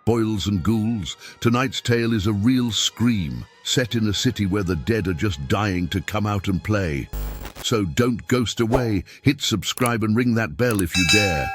boils and ghouls, tonight's tale is a real scream, set in a city where the dead are just dying to come out and play. So don't ghost away, hit subscribe and ring that bell if you dare.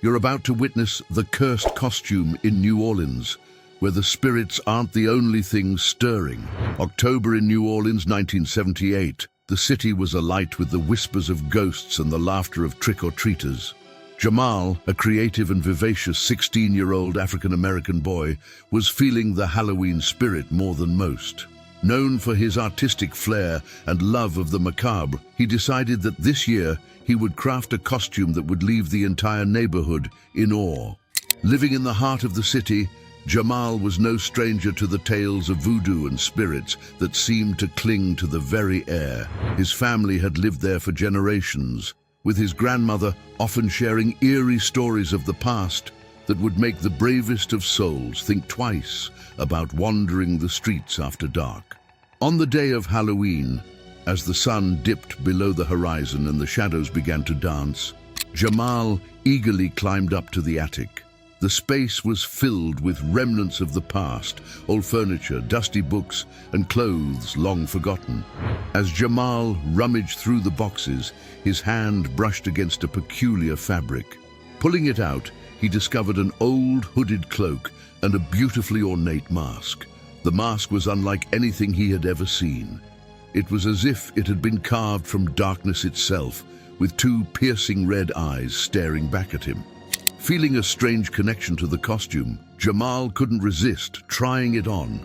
You're about to witness The Cursed Costume in New Orleans, where the spirits aren't the only things stirring. October in New Orleans, 1978. The city was alight with the whispers of ghosts and the laughter of trick-or-treaters. Jamal, a creative and vivacious 16-year-old African-American boy, was feeling the Halloween spirit more than most. Known for his artistic flair and love of the macabre, he decided that this year he would craft a costume that would leave the entire neighborhood in awe. Living in the heart of the city, Jamal was no stranger to the tales of voodoo and spirits that seemed to cling to the very air. His family had lived there for generations, with his grandmother often sharing eerie stories of the past that would make the bravest of souls think twice about wandering the streets after dark. On the day of Halloween, as the sun dipped below the horizon and the shadows began to dance, Jamal eagerly climbed up to the attic. The space was filled with remnants of the past, old furniture, dusty books, and clothes long forgotten. As Jamal rummaged through the boxes, his hand brushed against a peculiar fabric. Pulling it out, he discovered an old hooded cloak and a beautifully ornate mask. The mask was unlike anything he had ever seen. It was as if it had been carved from darkness itself, with two piercing red eyes staring back at him. Feeling a strange connection to the costume, Jamal couldn't resist trying it on.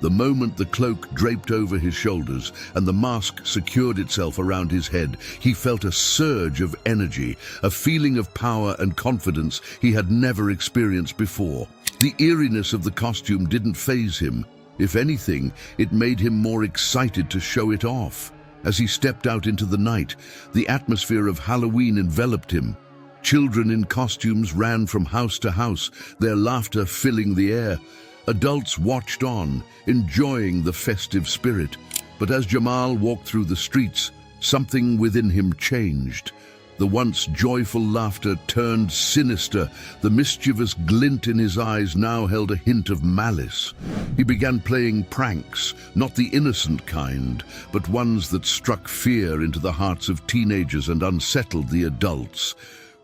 The moment the cloak draped over his shoulders and the mask secured itself around his head, he felt a surge of energy, a feeling of power and confidence he had never experienced before. The eeriness of the costume didn't faze him. If anything, it made him more excited to show it off. As he stepped out into the night, the atmosphere of Halloween enveloped him. Children in costumes ran from house to house, their laughter filling the air. Adults watched on, enjoying the festive spirit. But as Jamal walked through the streets, something within him changed. The once joyful laughter turned sinister. The mischievous glint in his eyes now held a hint of malice. He began playing pranks, not the innocent kind, but ones that struck fear into the hearts of teenagers and unsettled the adults.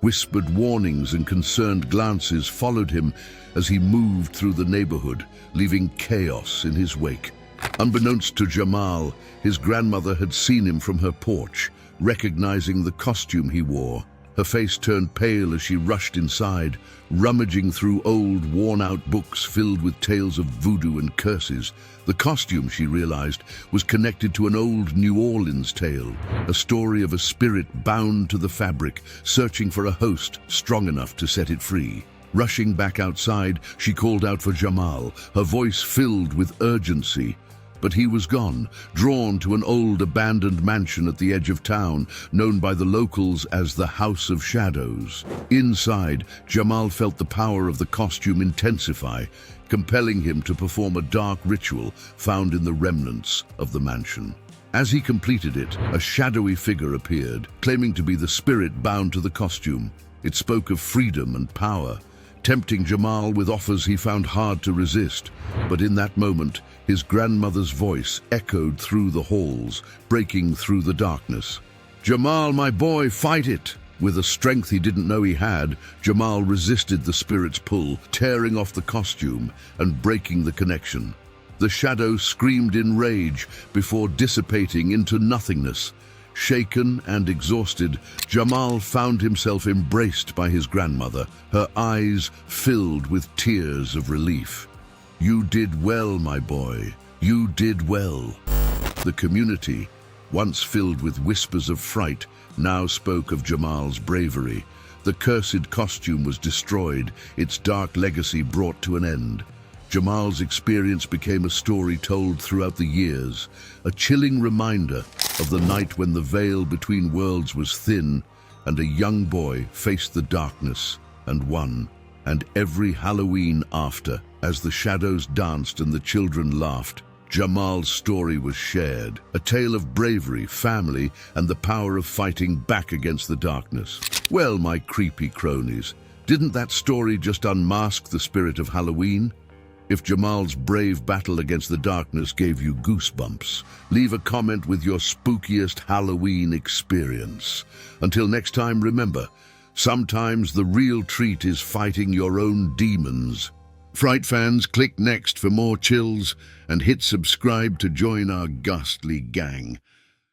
Whispered warnings and concerned glances followed him as he moved through the neighborhood, leaving chaos in his wake. Unbeknownst to Jamal, his grandmother had seen him from her porch, recognizing the costume he wore. Her face turned pale as she rushed inside, rummaging through old, worn-out books filled with tales of voodoo and curses. The costume, she realized, was connected to an old New Orleans tale, a story of a spirit bound to the fabric, searching for a host strong enough to set it free. Rushing back outside, she called out for Jamal, her voice filled with urgency. But he was gone, drawn to an old abandoned mansion at the edge of town, known by the locals as the House of Shadows. Inside, Jamal felt the power of the costume intensify, compelling him to perform a dark ritual found in the remnants of the mansion. As he completed it, a shadowy figure appeared, claiming to be the spirit bound to the costume. It spoke of freedom and power, tempting Jamal with offers he found hard to resist. But in that moment, his grandmother's voice echoed through the halls, breaking through the darkness. "Jamal, my boy, fight it!" With a strength he didn't know he had, Jamal resisted the spirit's pull, tearing off the costume and breaking the connection. The shadow screamed in rage before dissipating into nothingness. Shaken and exhausted, Jamal found himself embraced by his grandmother, her eyes filled with tears of relief. "You did well, my boy. You did well." The community, once filled with whispers of fright, now spoke of Jamal's bravery. The cursed costume was destroyed, its dark legacy brought to an end. Jamal's experience became a story told throughout the years, a chilling reminder of the night when the veil between worlds was thin and a young boy faced the darkness and won. And every Halloween after, as the shadows danced and the children laughed, Jamal's story was shared, a tale of bravery, family, and the power of fighting back against the darkness. Well, my creepy cronies, Didn't that story just unmask the spirit of Halloween? If Jamal's brave battle against the darkness gave you goosebumps, leave a comment with your spookiest Halloween experience. Until next time, remember, sometimes the real treat is fighting your own demons. Fright fans, click next for more chills and hit subscribe to join our ghastly gang.